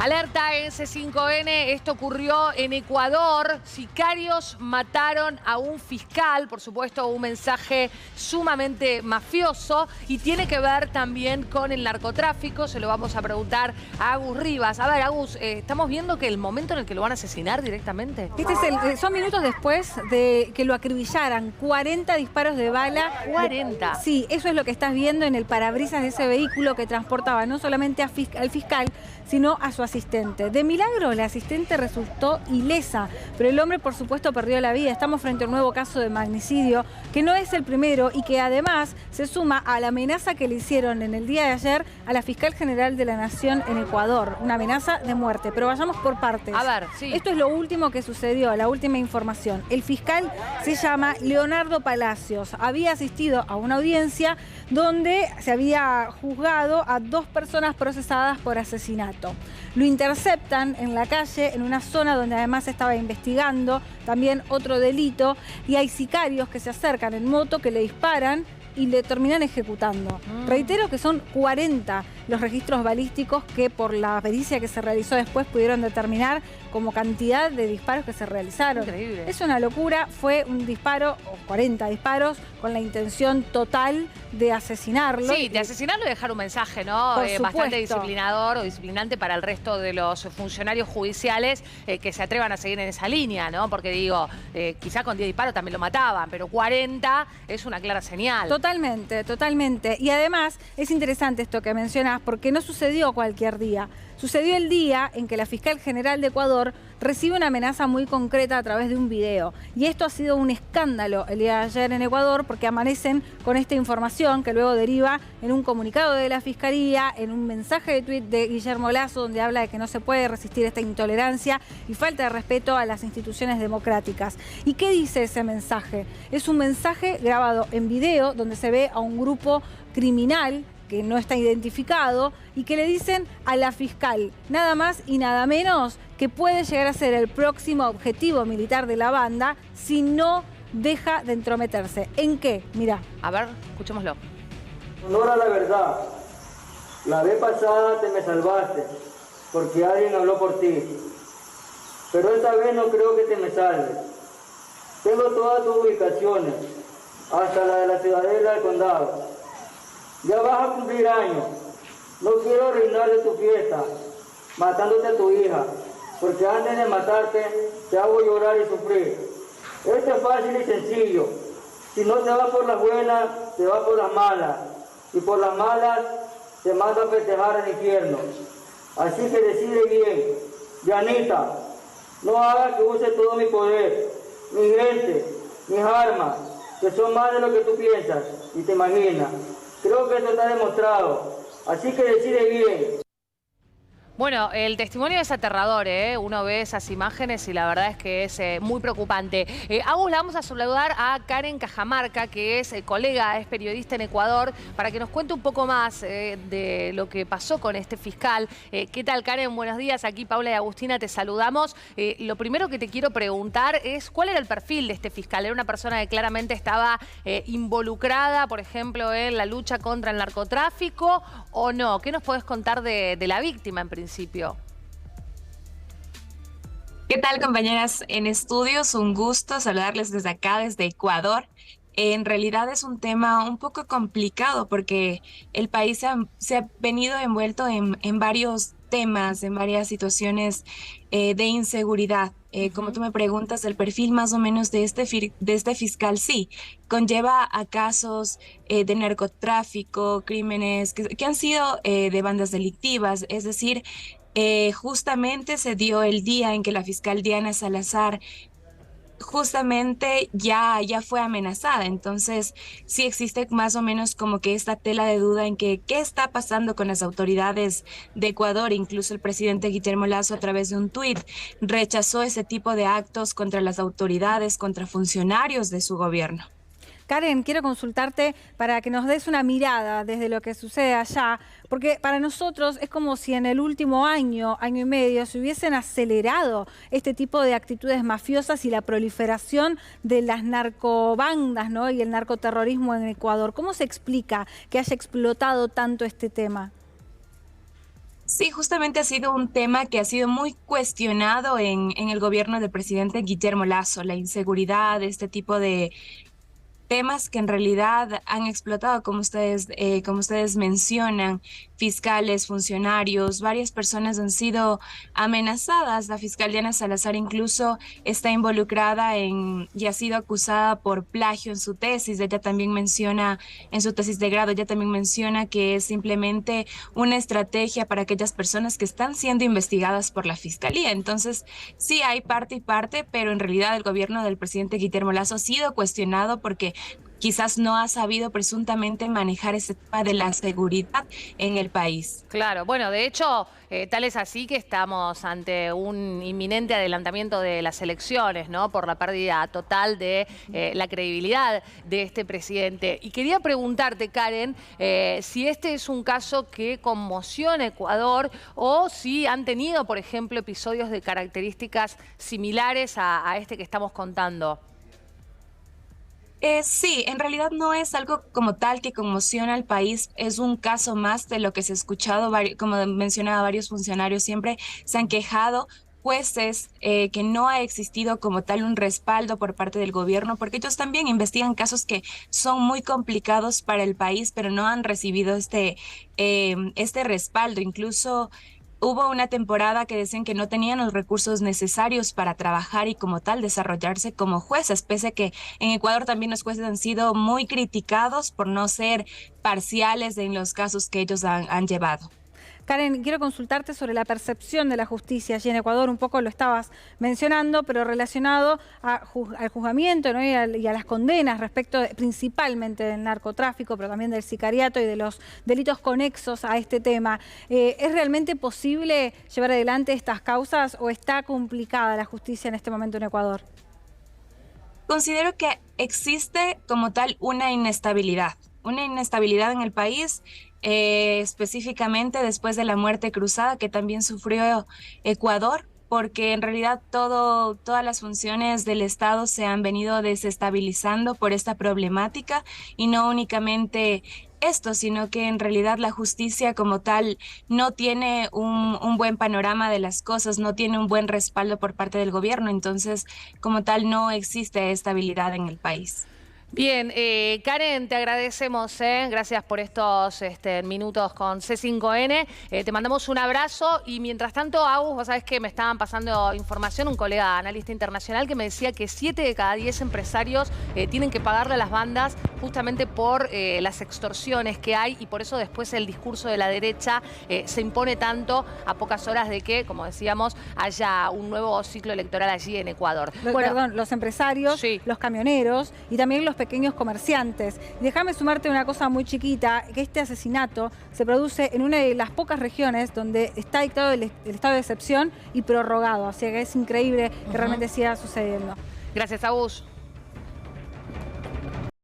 Alerta en C5N, esto ocurrió en Ecuador. Sicarios mataron a un fiscal, por supuesto un mensaje sumamente mafioso y tiene que ver también con el narcotráfico. Se lo vamos a preguntar a Agus Rivas. A ver, Agus, estamos viendo que el momento en el que lo van a asesinar directamente. Son minutos después de que lo acribillaran, 40 disparos de bala. 40. Sí, eso es lo que estás viendo en el parabrisas de ese vehículo que transportaba no solamente al fiscal, sino a su asistente. De milagro, la asistente resultó ilesa, pero el hombre, por supuesto, perdió la vida. Estamos frente a un nuevo caso de magnicidio, que no es el primero y que además se suma a la amenaza que le hicieron en el día de ayer a la fiscal general de la Nación en Ecuador. Una amenaza de muerte. Pero vayamos por partes. A ver, sí. Esto es lo último que sucedió, la última información. El fiscal se llama Leonardo Palacios. Había asistido a una audiencia donde se había juzgado a 2 personas procesadas por asesinato. Lo interceptan en la calle, en una zona donde además se estaba investigando también otro delito, y hay sicarios que se acercan en moto, que le disparan y le terminan ejecutando. Reitero que son 40 los registros balísticos que por la pericia que se realizó después pudieron determinar como cantidad de disparos que se realizaron. Increíble. Es una locura, fue un disparo, o 40 disparos, con la intención total de asesinarlo. Sí, de asesinarlo y dejar un mensaje, ¿no? Bastante disciplinador o disciplinante para el resto de los funcionarios judiciales que se atrevan a seguir en esa línea, ¿no? Porque digo, quizá con 10 disparos también lo mataban, pero 40 es una clara señal. Totalmente, totalmente. Y además es interesante esto que mencionás, porque no sucedió cualquier día. Sucedió el día en que la fiscal general de Ecuador recibe una amenaza muy concreta a través de un video. Y esto ha sido un escándalo el día de ayer en Ecuador, porque amanecen con esta información que luego deriva en un comunicado de la Fiscalía, en un mensaje de tuit de Guillermo Lasso, donde habla de que no se puede resistir esta intolerancia y falta de respeto a las instituciones democráticas. ¿Y qué dice ese mensaje? Es un mensaje grabado en video donde se ve a un grupo criminal que no está identificado y que le dicen a la fiscal nada más y nada menos que puede llegar a ser el próximo objetivo militar de la banda si no deja de entrometerse. ¿En qué? Mirá. A ver, escuchémoslo. Honor a la verdad. La vez pasada te me salvaste porque alguien habló por ti. Pero esta vez no creo que te me salves. Tengo todas tus ubicaciones, hasta la de la ciudadela del condado. Ya vas a cumplir años. No quiero arruinarte tu fiesta, matándote a tu hija, porque antes de matarte te hago llorar y sufrir. Esto es fácil y sencillo. Si no te vas por las buenas, te vas por las malas. Y por las malas te mando a festejar al infierno. Así que decide bien. Yanita, no hagas que use todo mi poder, mi gente, mis armas, que son más de lo que tú piensas y te imaginas. Creo que esto está demostrado, así que decide bien. Bueno, el testimonio es aterrador, ¿eh? Uno ve esas imágenes y la verdad es que es muy preocupante. Agus, la vamos a saludar a Karen Cajamarca, que es colega, es periodista en Ecuador, para que nos cuente un poco más de lo que pasó con este fiscal. ¿Qué tal, Karen? Buenos días. Aquí Paula y Agustina te saludamos. Lo primero que te quiero preguntar es ¿cuál era el perfil de este fiscal? ¿Era una persona que claramente estaba involucrada, por ejemplo, en la lucha contra el narcotráfico o no? ¿Qué nos podés contar de la víctima en principio? ¿Qué tal, compañeras en estudios? Un gusto saludarles desde acá, desde Ecuador. En realidad es un tema un poco complicado porque el país se ha venido envuelto en varios temas, en varias situaciones de inseguridad. Como tú me preguntas, el perfil más o menos de este fiscal, sí, conlleva a casos de narcotráfico, crímenes que han sido de bandas delictivas, es decir, justamente se dio el día en que la fiscal Diana Salazar justamente ya fue amenazada. Entonces sí existe más o menos como que esta tela de duda en que qué está pasando con las autoridades de Ecuador. Incluso el presidente Guillermo Lasso, a través de un tuit, rechazó ese tipo de actos contra las autoridades, contra funcionarios de su gobierno. Karen, quiero consultarte para que nos des una mirada desde lo que sucede allá, porque para nosotros es como si en el último año, año y medio, se hubiesen acelerado este tipo de actitudes mafiosas y la proliferación de las narcobandas, ¿no? Y el narcoterrorismo en Ecuador. ¿Cómo se explica que haya explotado tanto este tema? Sí, justamente ha sido un tema que ha sido muy cuestionado en el gobierno del presidente Guillermo Lasso, la inseguridad, este tipo de temas que en realidad han explotado, como ustedes mencionan, fiscales, funcionarios, varias personas han sido amenazadas. La fiscal Diana Salazar incluso está involucrada y ha sido acusada por plagio en su tesis. Ella también menciona, en su tesis de grado, ella también menciona que es simplemente una estrategia para aquellas personas que están siendo investigadas por la fiscalía. Entonces, sí hay parte y parte, pero en realidad el gobierno del presidente Guillermo Lasso ha sido cuestionado porque quizás no ha sabido presuntamente manejar ese tema de la seguridad en el país. Claro, bueno, de hecho, tal es así que estamos ante un inminente adelantamiento de las elecciones, ¿no? Por la pérdida total de la credibilidad de este presidente. Y quería preguntarte, Karen, si este es un caso que conmociona a Ecuador o si han tenido, por ejemplo, episodios de características similares a este que estamos contando. Sí, en realidad no es algo como tal que conmociona al país, es un caso más de lo que se ha escuchado, como mencionaba, varios funcionarios siempre se han quejado, jueces, que no ha existido como tal un respaldo por parte del gobierno, porque ellos también investigan casos que son muy complicados para el país, pero no han recibido este respaldo. Incluso hubo una temporada que decían que no tenían los recursos necesarios para trabajar y como tal desarrollarse como jueces, pese a que en Ecuador también los jueces han sido muy criticados por no ser parciales en los casos que ellos han llevado. Karen, quiero consultarte sobre la percepción de la justicia allí en Ecuador. Un poco lo estabas mencionando, pero relacionado al juzgamiento, ¿no? y a las condenas respecto principalmente del narcotráfico, pero también del sicariato y de los delitos conexos a este tema. ¿Es realmente posible llevar adelante estas causas o está complicada la justicia en este momento en Ecuador? Considero que existe como tal una inestabilidad en el país, específicamente después de la muerte cruzada que también sufrió Ecuador, porque en realidad todas las funciones del Estado se han venido desestabilizando por esta problemática y no únicamente esto, sino que en realidad la justicia como tal no tiene un buen panorama de las cosas, no tiene un buen respaldo por parte del gobierno, entonces como tal no existe estabilidad en el país. Bien, Karen, te agradecemos, gracias por estos minutos con C5N. Te mandamos un abrazo y mientras tanto, Agus, vos sabés que me estaban pasando información, un colega analista internacional que me decía que 7 de cada 10 empresarios tienen que pagarle a las bandas justamente por las extorsiones que hay y por eso después el discurso de la derecha se impone tanto a pocas horas de que, como decíamos, haya un nuevo ciclo electoral allí en Ecuador. Perdón, los empresarios, sí, los camioneros y también los pequeños comerciantes. Déjame sumarte una cosa muy chiquita, que este asesinato se produce en una de las pocas regiones donde está dictado el estado de excepción y prorrogado. Así que es increíble que realmente siga sucediendo. Gracias, Agus.